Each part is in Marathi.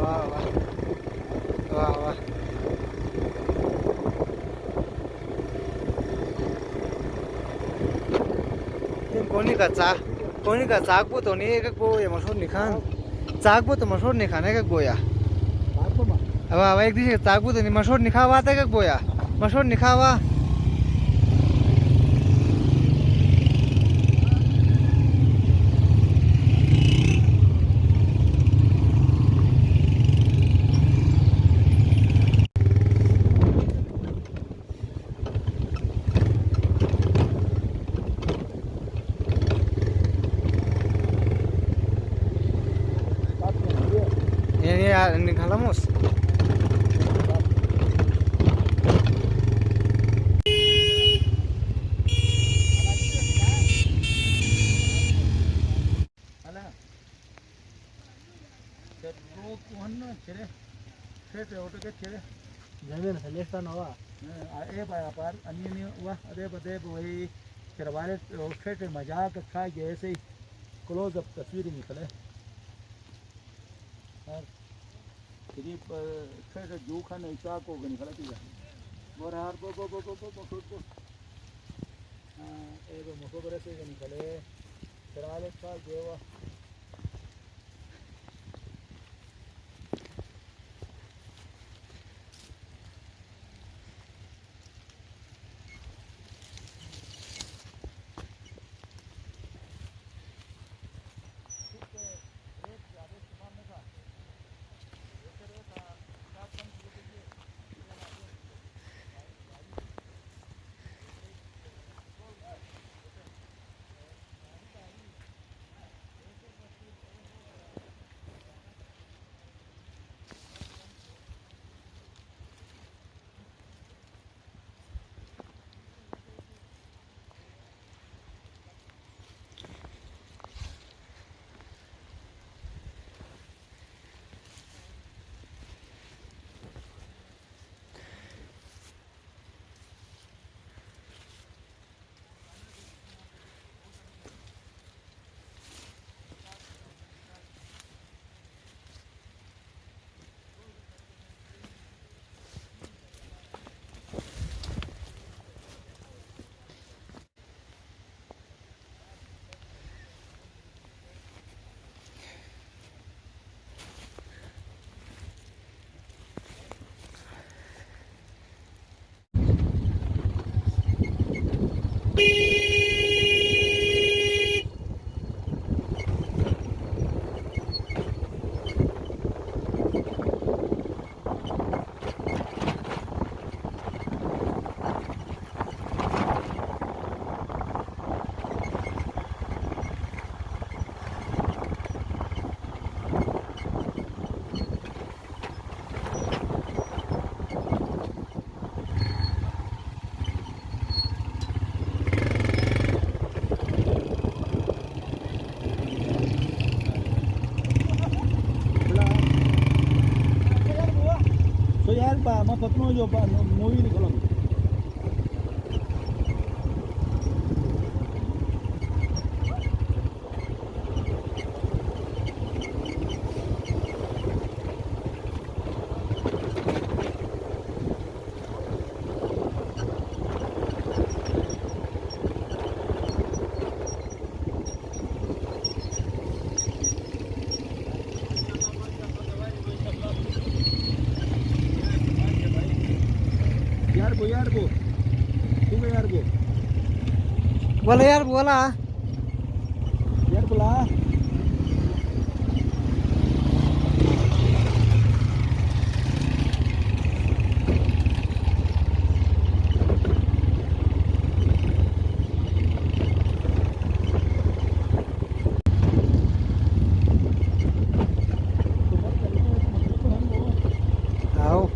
वाह वाह वाह वाह। कोणी का चाकबो तो नहीं एक गो या मशहूर निखान चाकबो तो मशहूर निखाने का गोया अब एक दिन चाकबो तो नहीं मशहूर निखावा था का गोया मशहूर निखावा ini nikalamos मजाक खा जैसे क्लोजअप तस्वीर निकले ini saya juga nih cak kok gini kalau tidak borhar bo musuh berasa gini kalau terlalu cak dewa Mas patno jo movie निकलो बोला यार बोला बुला आओ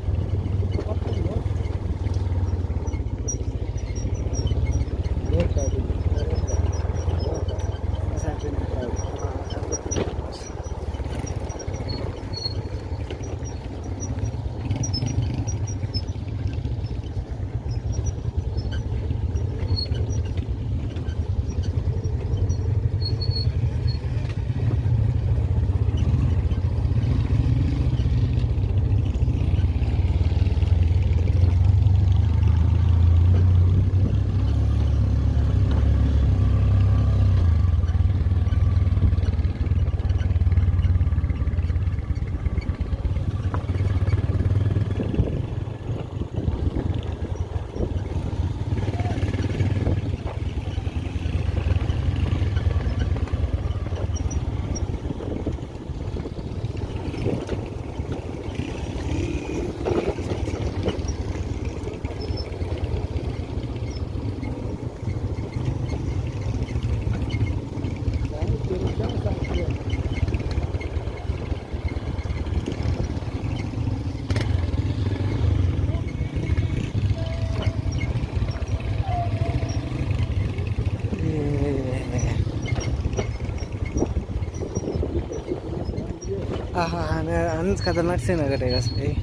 गंज खतरनाक से ना कटेगा भाई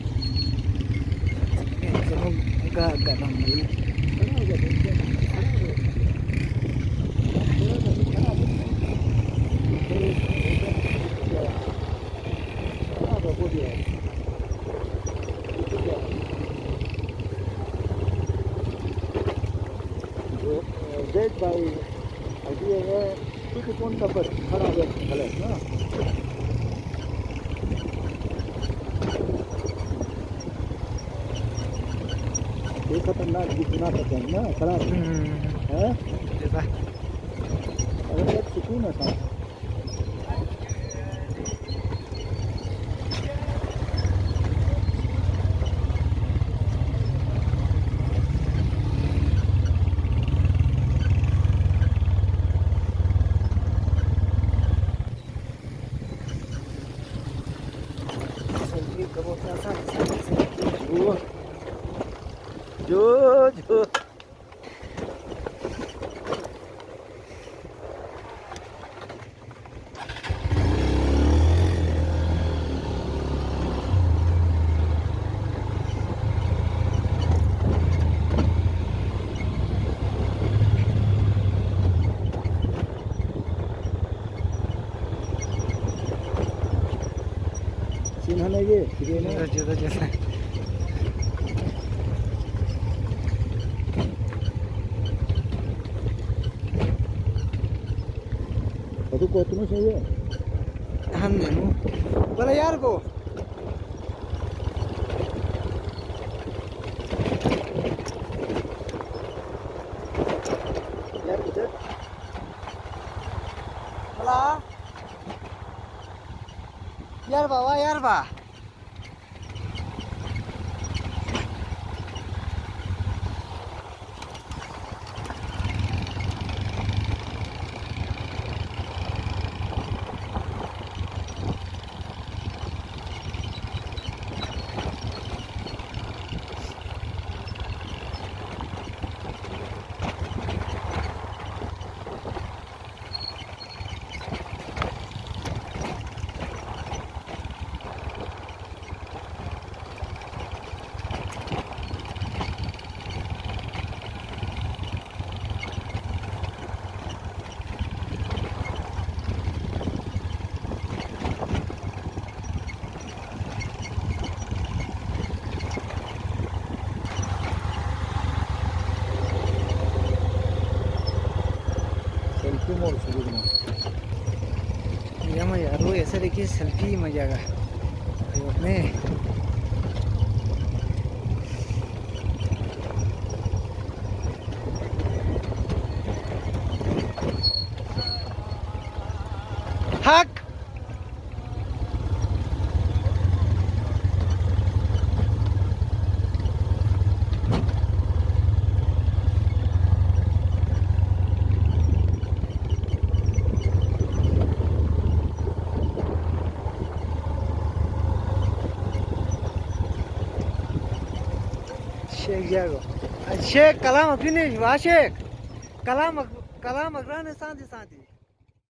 देख भाई अभी ये कुछ कौन का पर खड़ा है गलत ना ये खतरनाक दिखना पड़ता है ना खराब है अरे एक सुकून है था जो जो चिन्ह नहीं ये तो को तुम्हें सही है हमने बोला यार को यार किधर बोला यार बाबा यार बा सेल्फी मोड शुरू करना ये मजा रो ऐसे देखिए सेल्फी मजा का अपने हक शेख जागो शेख कलाम फिनिश वाह शेख कलाम अकरान सांति सांति